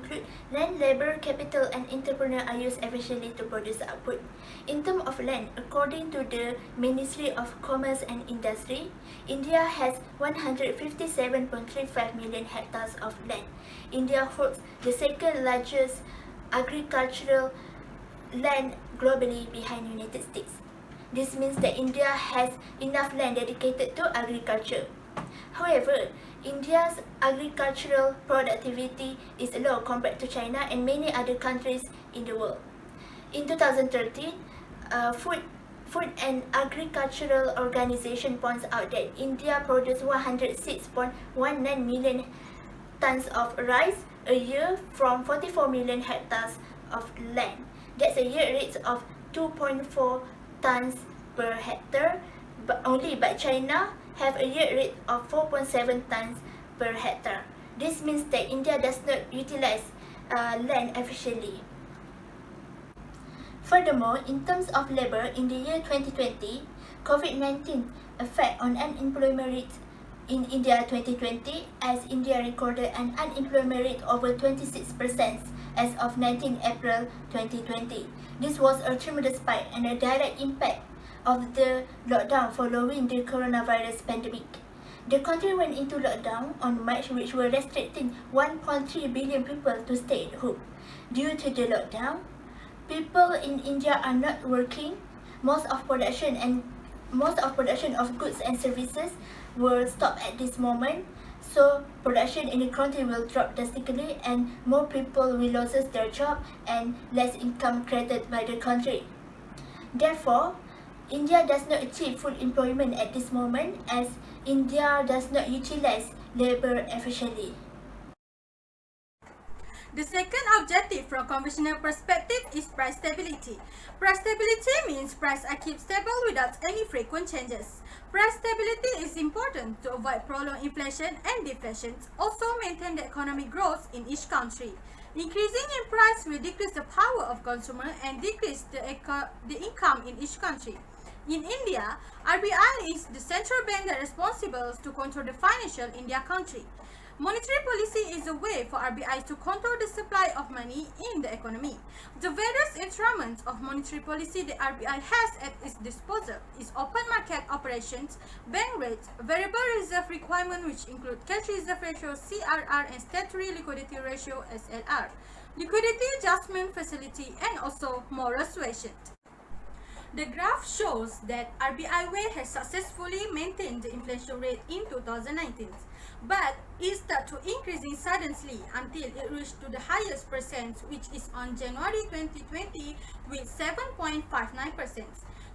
include land, labor, capital, and entrepreneur are used efficiently to produce output. In terms of land, according to the Ministry of Commerce and Industry, India has 157.35 million hectares of land. India holds the second largest agricultural land globally behind United States. This means that India has enough land dedicated to agriculture. However, India's agricultural productivity is low compared to China and many other countries in the world. In 2013, Food and Agricultural Organization points out that India produced 106.19 million tons of rice a year from 44 million hectares of land. That's a year rate of 2.4 tons per hectare, but China have a year rate of 4.7 tons per hectare. This means that India does not utilize land efficiently. Furthermore, in terms of labor, in the year 2020, COVID-19 effect on unemployment rate in India 2020, as India recorded an unemployment rate over 26% as of 19 April 2020. This was a tremendous spike and a direct impact of the lockdown following the coronavirus pandemic. The country went into lockdown on March, which were restricting 1.3 billion people to stay at home. Due to the lockdown, people in India are not working. Most of production of goods and services will stop at this moment. So production in the country will drop drastically and more people will lose their job and less income created by the country. Therefore, India does not achieve full employment at this moment as India does not utilize labor efficiently. The second objective from conventional perspective is price stability. Price stability means prices are kept stable without any frequent changes. Price stability is important to avoid prolonged inflation and deflation, also maintain the economic growth in each country. Increasing in price will decrease the power of consumer and decrease the income in each country. In India, RBI is the central bank that is responsible to control the financial in their country. Monetary policy is a way for RBI to control the supply of money in the economy. The various instruments of monetary policy the RBI has at its disposal is open market operations, bank rates, variable reserve requirement which include cash reserve ratio CRR and statutory liquidity ratio SLR, liquidity adjustment facility and also moral suasion. The graph shows that RBI way has successfully maintained the inflation rate in 2019. But it started to increasing suddenly until it reached to the highest percent, which is on January 2020 with 7.59%.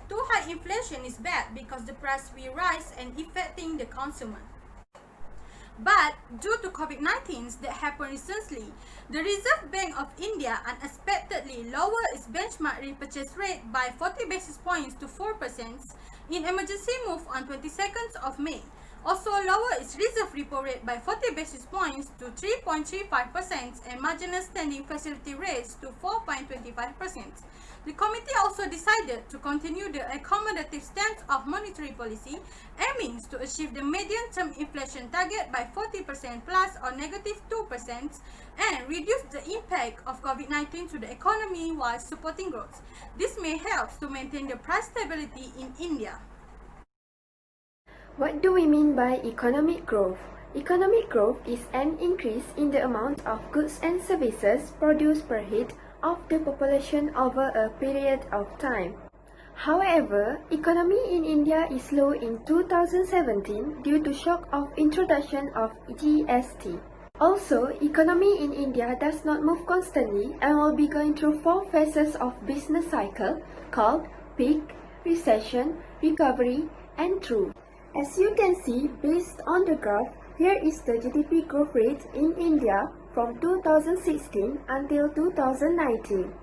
Too high inflation is bad because the price will rise and affecting the consumer. But due to COVID-19 that happened recently, the Reserve Bank of India unexpectedly lowered its benchmark repurchase rate by 40 basis points to 4% in emergency move on 22nd of May. Also lowered its reserve repo rate by 40 basis points to 3.35% and marginal standing facility rates to 4.25%. The committee also decided to continue the accommodative stance of monetary policy, aiming to achieve the medium-term inflation target by 40% plus or negative 2% and reduce the impact of COVID-19 to the economy while supporting growth. This may help to maintain the price stability in India. What do we mean by economic growth? Economic growth is an increase in the amount of goods and services produced per head of the population over a period of time. However, economy in India is low in 2017 due to shock of introduction of GST. Also, economy in India does not move constantly and will be going through 4 phases of business cycle called peak, recession, recovery, and trough. As you can see, based on the graph, here is the GDP growth rate in India from 2016 until 2019.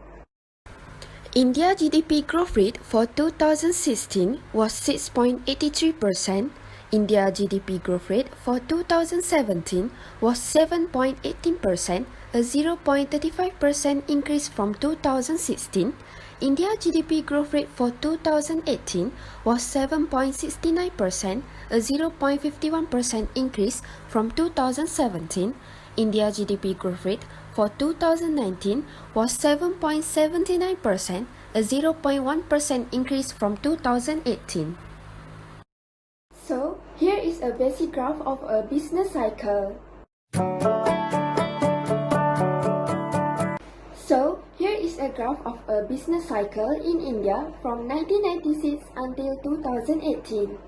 India GDP growth rate for 2016 was 6.83%. India GDP growth rate for 2017 was 7.18%, a 0.35% increase from 2016. India GDP growth rate for 2018 was 7.69%, a 0.51% increase from 2017. India GDP growth rate for 2019 was 7.79%, a 0.1% increase from 2018. So, here is a basic graph of a business cycle. So, here is a graph of a business cycle in India from 1996 until 2018.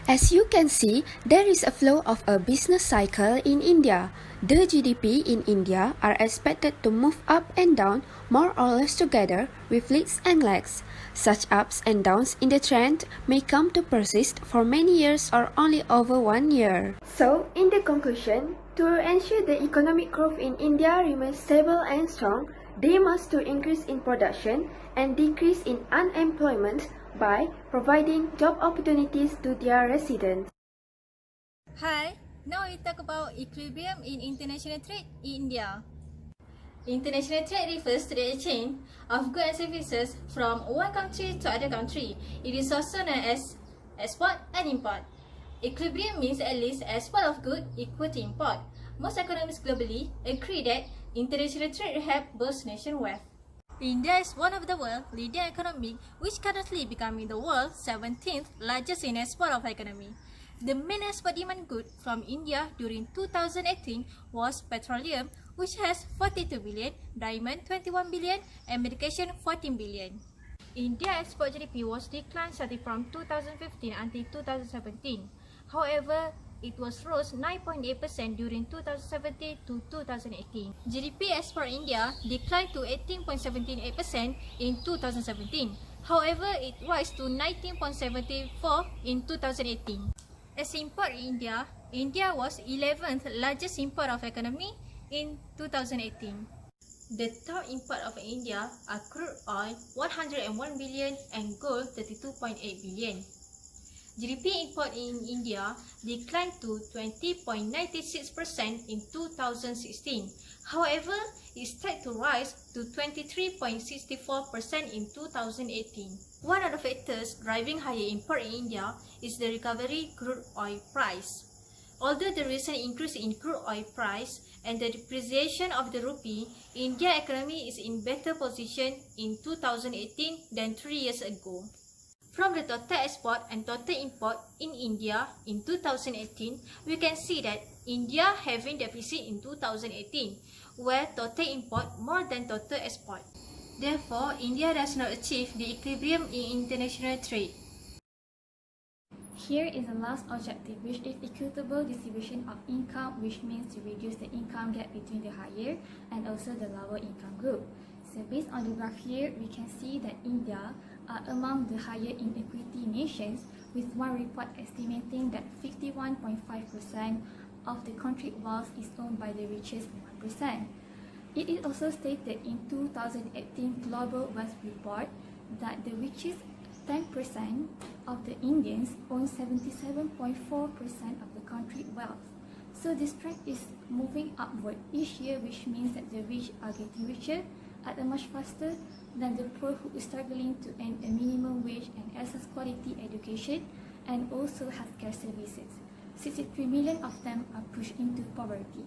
As you can see, there is a flow of a business cycle in India. The GDP in India are expected to move up and down more or less together with leads and lags. Such ups and downs in the trend may come to persist for many years or only over 1 year. So, in the conclusion, to ensure the economic growth in India remains stable and strong, they must to increase in production and decrease in unemployment by providing job opportunities to their residents. Hi, now we talk about equilibrium in international trade in India. International trade refers to the exchange of goods and services from one country to other country. It is also known as export and import. Equilibrium means at least export of goods equal to import. Most economists globally agree that international trade helps both nations wealth. India is one of the world's leading economy, which currently becoming the world's 17th largest in export of economy. The main export demand good from India during 2018 was petroleum, which has 42 billion, diamond 21 billion, and medication 14 billion. India export GDP was declined starting from 2015 until 2017. However, it was rose 9.8% during 2017 to 2018. GDP export India declined to 18.78% in 2017. However, it rose to 19.74% in 2018. As import in India, India was 11th largest import of economy in 2018. The top import of India are crude oil 101 billion and gold 32.8 billion. GDP import in India declined to 20.96% in 2016. However, it started to rise to 23.64% in 2018. One of the factors driving higher import in India is the recovery crude oil price. Although the recent increase in crude oil price and the depreciation of the rupee, India's economy is in better position in 2018 than 3 years ago. From the total export and total import in India in 2018, we can see that India having deficit in 2018, where total import more than total export. Therefore, India does not achieve the equilibrium in international trade. Here is the last objective, which is equitable distribution of income, which means to reduce the income gap between the higher and also the lower income group. So based on the graph here, we can see that India are among the higher inequity nations, with one report estimating that 51.5% of the country's wealth is owned by the richest 1%. It is also stated in 2018 Global Wealth Report that the richest 10% of the Indians own 77.4% of the country's wealth. So this trend is moving upward each year, which means that the rich are getting richer at a much faster than the poor who is struggling to earn a minimum wage and access quality education and also healthcare services. 63 million of them are pushed into poverty.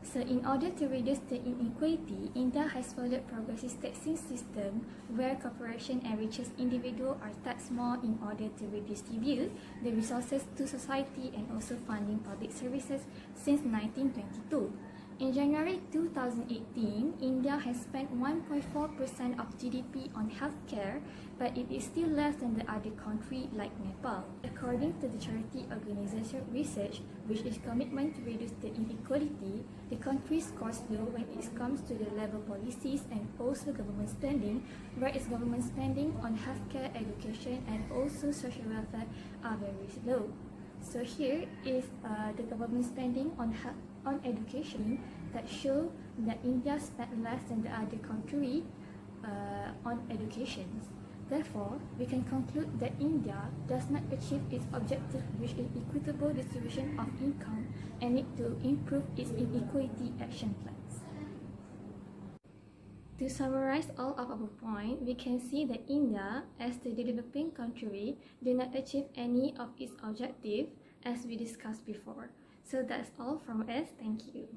So in order to reduce the inequality, India has followed progressive taxing system where corporation and richest individuals are taxed more in order to redistribute the resources to society and also funding public services since 1922. In January 2018, India has spent 1.4% of GDP on healthcare, but it is still less than the other countries like Nepal. According to the charity organization research, which is commitment to reduce the inequality, the country scores low when it comes to the level policies and also government spending, whereas government spending on healthcare, education, and also social welfare are very low. So here is the government spending on education that show that India spent less than the other country on education. Therefore, we can conclude that India does not achieve its objective, which is equitable distribution of income, and need to improve its inequality action plans. To summarize all of our points, we can see that India, as the developing country, did not achieve any of its objectives as we discussed before. So that's all from us. Thank you.